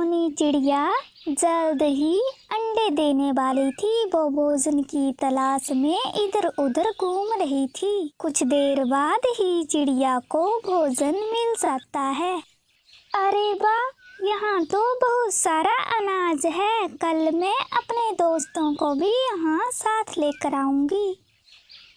सोनी चिड़िया जल्द ही अंडे देने वाली थी। वो भोजन की तलाश में इधर उधर घूम रही थी। कुछ देर बाद ही चिड़िया को भोजन मिल जाता है। अरे वाह, यहाँ तो बहुत सारा अनाज है। कल मैं अपने दोस्तों को भी यहाँ साथ लेकर आऊंगी।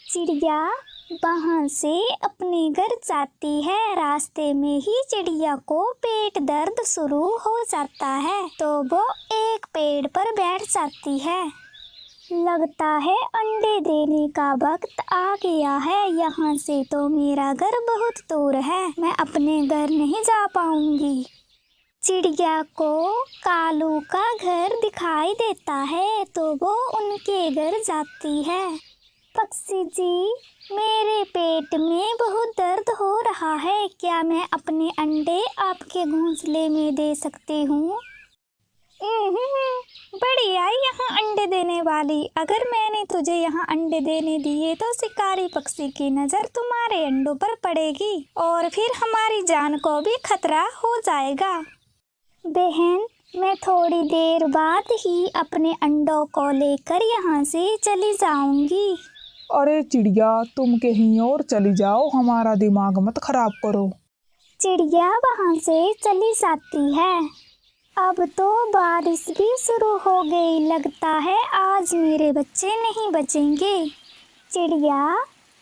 चिड़िया वहाँ से अपने घर जाती है। रास्ते में ही चिड़िया को पेट दर्द शुरू हो जाता है, तो वो एक पेड़ पर बैठ जाती है। लगता है अंडे देने का वक्त आ गया है। यहाँ से तो मेरा घर बहुत दूर है, मैं अपने घर नहीं जा पाऊंगी। चिड़िया को कालू का घर दिखाई देता है, तो वो उनके घर जाती है। पक्षी जी, मेरे पेट में बहुत दर्द हो रहा है, क्या मैं अपने अंडे आपके घोंसले में दे सकती हूँ? बढ़िया यहाँ अंडे देने वाली, अगर मैंने तुझे यहाँ अंडे देने दिए तो शिकारी पक्षी की नज़र तुम्हारे अंडों पर पड़ेगी और फिर हमारी जान को भी खतरा हो जाएगा। बहन, मैं थोड़ी देर बाद ही अपने अंडों को लेकर यहाँ से चली जाऊंगी। अरे चिड़िया, तुम कहीं और चली जाओ, हमारा दिमाग मत खराब करो। चिड़िया वहाँ से चली जाती है। अब तो बारिश भी शुरू हो गई। लगता है आज मेरे बच्चे नहीं बचेंगे। चिड़िया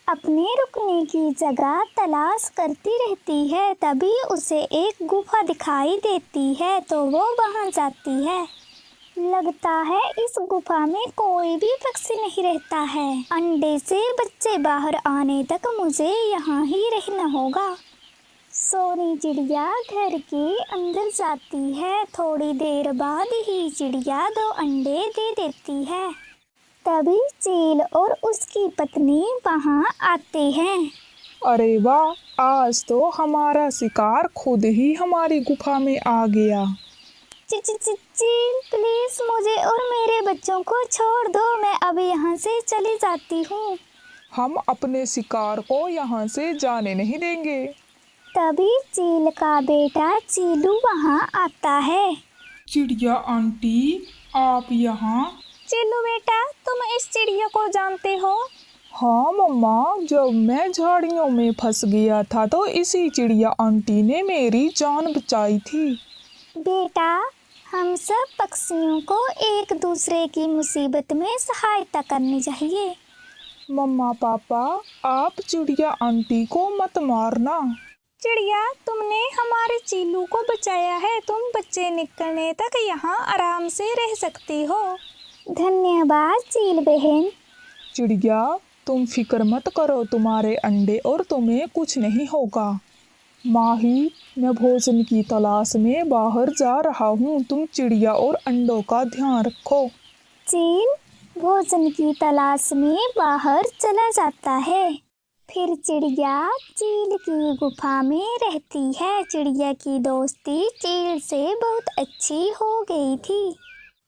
अपने रुकने की जगह तलाश करती रहती है। तभी उसे एक गुफा दिखाई देती है, तो वो वहाँ जाती है। लगता है इस गुफा में कोई भी पक्षी नहीं रहता है। अंडे से बच्चे बाहर आने तक मुझे यहाँ ही रहना होगा। सोनी चिड़िया घर के अंदर जाती है। थोड़ी देर बाद ही चिड़िया 2 अंडे दे देती है। तभी चील और उसकी पत्नी वहाँ आते हैं। अरे वाह, आज तो हमारा शिकार खुद ही हमारी गुफा में आ गया। चील, प्लीज मुझे और मेरे बच्चों को छोड़ दो, मैं अब यहाँ से चली जाती हूँ। हम अपने शिकार को यहाँ से जाने नहीं देंगे। तभी चील का बेटा चीलू वहाँ आता है। चिड़िया आंटी, आप यहाँ? चीलू बेटा, तुम इस चिड़िया को जानते हो? हाँ मम्मा, जब मैं झाड़ियों में फंस गया था तो इसी चिड़िया आंटी ने मेरी जान बचाई थी। बेटा, हम सब पक्षियों को एक दूसरे की मुसीबत में सहायता करनी चाहिए। मम्मा पापा, आप चिड़िया आंटी को मत मारना। चिड़िया, तुमने हमारे चीलू को बचाया है। तुम बच्चे निकलने तक यहाँ आराम से रह सकती हो। धन्यवाद चील बहन। चिड़िया, तुम फिक्र मत करो, तुम्हारे अंडे और तुम्हें कुछ नहीं होगा। माही, मैं भोजन की तलाश में बाहर जा रहा हूँ, तुम चिड़िया और अंडों का ध्यान रखो। चील भोजन की तलाश में बाहर चला जाता है। फिर चिड़िया चील की गुफा में रहती है। चिड़िया की दोस्ती चील से बहुत अच्छी हो गई थी।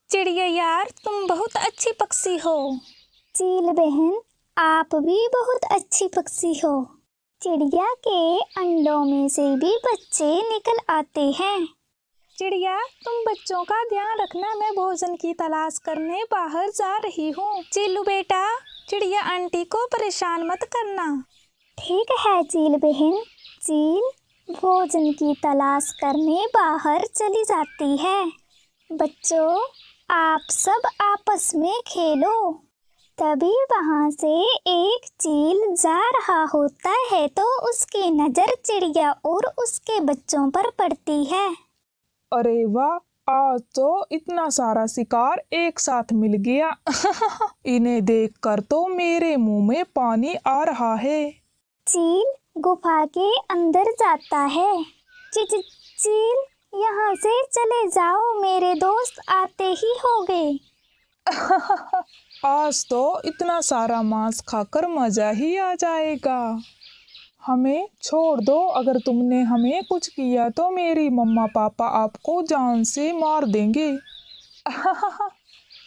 चिड़िया यार, तुम बहुत अच्छी पक्षी हो। चील बहन, आप भी बहुत अच्छी पक्षी हो। चिड़िया के अंडों में से भी बच्चे निकल आते हैं। चिड़िया, तुम बच्चों का ध्यान रखना, मैं भोजन की तलाश करने बाहर जा रही हूँ। चीलू बेटा, चिड़िया आंटी को परेशान मत करना। ठीक है चील बहन। चील भोजन की तलाश करने बाहर चली जाती है। बच्चों, आप सब आपस में खेलो। तभी वहाँ से एक चील जा रहा होता है, तो उसकी नज़र चिड़िया और उसके बच्चों पर पड़ती है। अरे वाह, आज तो इतना सारा शिकार एक साथ मिल गया। इन्हें देखकर तो मेरे मुंह में पानी आ रहा है। चील गुफा के अंदर जाता है। चील, यहाँ से चले जाओ, मेरे दोस्त आते ही होंगे। आज तो इतना सारा मांस खाकर मजा ही आ जाएगा। हमें छोड़ दो, अगर तुमने हमें कुछ किया तो मेरी मम्मा पापा आपको जान से मार देंगे।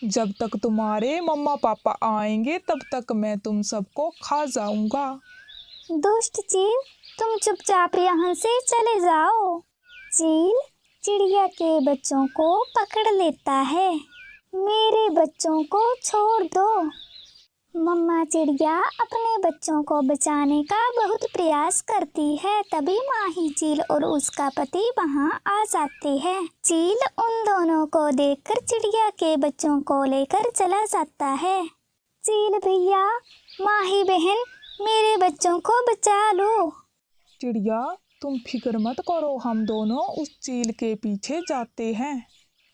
जब तक तुम्हारे मम्मा पापा आएंगे तब तक मैं तुम सबको खा जाऊंगा। दुष्ट चील, तुम चुपचाप यहाँ से चले जाओ। चील चिड़िया के बच्चों को पकड़ लेता है। मेरे बच्चों को छोड़ दो। मम्मा चिड़िया अपने बच्चों को बचाने का बहुत प्रयास करती है। तभी माही चील और उसका पति वहां आ जाते हैं। चील उन दोनों को देखकर चिड़िया के बच्चों को लेकर चला जाता है। चील भैया, माही बहन, मेरे बच्चों को बचा लो। चिड़िया, तुम फिक्र मत करो, हम दोनों उस चील के पीछे जाते हैं।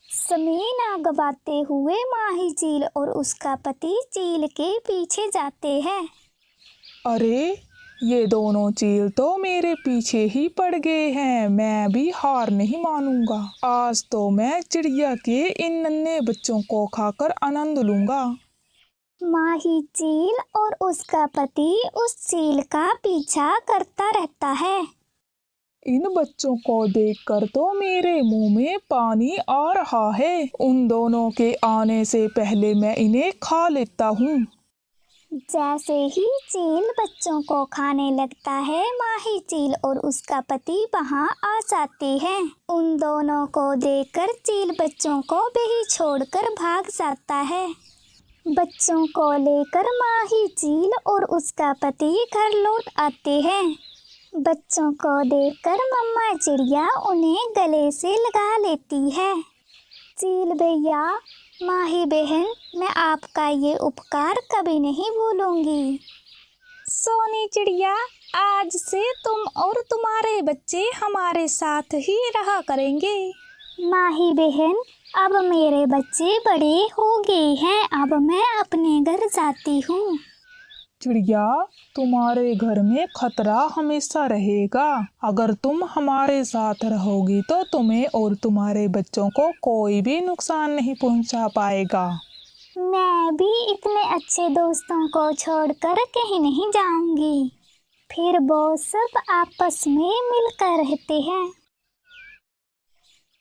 समय ना गवाते हुए माही चील और उसका पति चील के पीछे जाते हैं। अरे, ये दोनों चील तो मेरे पीछे ही पड़ गए हैं। मैं भी हार नहीं मानूंगा। आज तो मैं चिड़िया के इन नन्हे बच्चों को खाकर आनंद लूंगा। माही चील और उसका पति उस चील का पीछा करता रहता है। इन बच्चों को देखकर तो मेरे मुंह में पानी आ रहा है। उन दोनों के आने से पहले मैं इन्हें खा लेता हूँ। जैसे ही चील बच्चों को खाने लगता है, माही चील और उसका पति वहां आ जाते हैं। उन दोनों को देखकर चील बच्चों को भी छोड़कर भाग जाता है। बच्चों को लेकर माही चील और उसका पति घर लौट आते हैं। बच्चों को देखकर मम्मा चिड़िया उन्हें गले से लगा लेती है। चील भैया, माही बहन, मैं आपका ये उपकार कभी नहीं भूलूंगी। सोनी चिड़िया, आज से तुम और तुम्हारे बच्चे हमारे साथ ही रहा करेंगे। माही बहन, अब मेरे बच्चे बड़े हो गए हैं। अब मैं अपने घर जाती हूँ। चिड़िया, तुम्हारे घर में खतरा हमेशा रहेगा। अगर तुम हमारे साथ रहोगी तो तुम्हें और तुम्हारे बच्चों को कोई भी नुकसान नहीं पहुंचा पाएगा। मैं भी इतने अच्छे दोस्तों को छोड़कर कहीं नहीं जाऊंगी। फिर वो सब आपस में मिलकर रहते हैं।